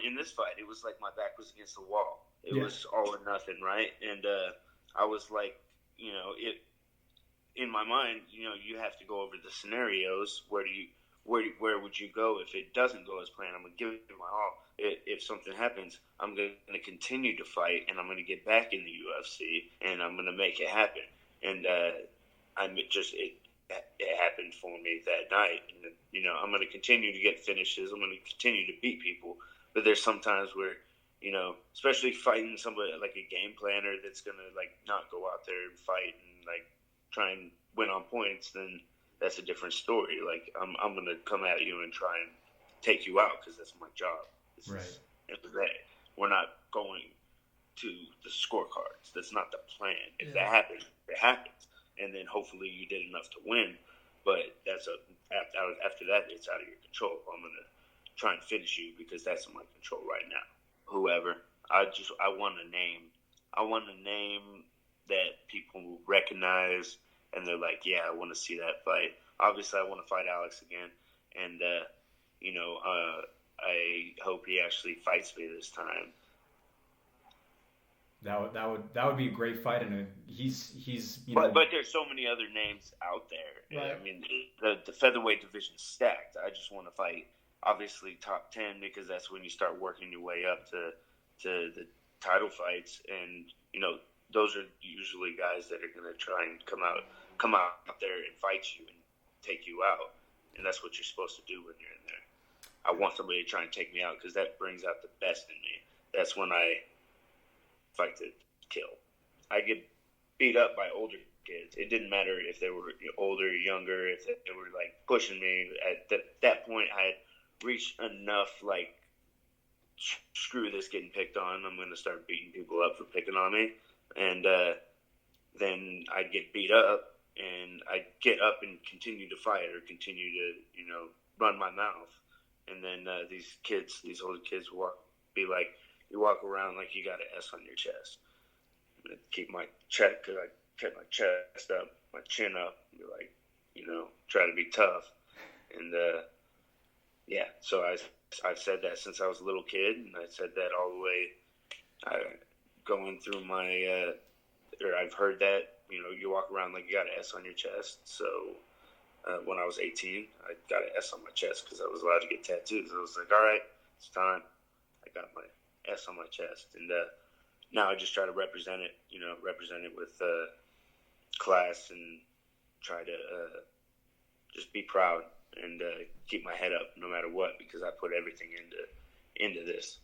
in this fight, it was like my back was against the wall. It Yeah. was all or nothing, right? And I was like, it in my mind, you have to go over the scenarios. Where would you go if it doesn't go as planned? I'm gonna give it my all. If something happens, I'm gonna continue to fight, and I'm gonna get back in the UFC, and I'm gonna make it happen. And it happened for me that night. And, I'm gonna continue to get finishes. I'm gonna continue to beat people. But there's some times where, especially fighting somebody like a game planner that's gonna like not go out there and fight and like try and win on points, then that's a different story. Like I'm gonna come at you and try and take you out because that's my job. Right. We're not going to the scorecards. That's not the plan. If Yeah. that happens, it happens, and then hopefully you did enough to win. But after that, it's out of your control. I'm gonna try and finish you because that's in my control right now. Whoever, I want a name. I want a name that people recognize, and they're like, yeah, I want to see that fight. Obviously, I want to fight Alex again, and I hope he actually fights me this time. That would be a great fight, and he's But there's so many other names out there. Right. I mean, the featherweight division's stacked. I just want to fight, obviously, top 10 because that's when you start working your way up to the title fights, and those are usually guys that are going to try and come out there and fight you and take you out, and that's what you're supposed to do when you're in there. I want somebody to try and take me out because that brings out the best in me. That's when I fight to kill. I get beat up by older kids. It didn't matter if they were older or younger, if they were like pushing me. At that point, I had reached enough, like, screw this getting picked on. I'm going to start beating people up for picking on me. And then I'd get beat up, and I'd get up and continue to fight or continue to, run my mouth. And then these older kids be like, you walk around like you got an S on your chest. I'm gonna keep my chest, cause I kept my chest up, my chin up. Be like, try to be tough. And so I've said that since I was a little kid, and I said that all the way going through my. Or I've heard that you walk around like you got an S on your chest. So when I was 18, I got an S on my chest because I was allowed to get tattoos. I was like, all right, it's time. I got my S on my chest, and now I just try to represent it with class and try to just be proud and keep my head up no matter what, because I put everything into this.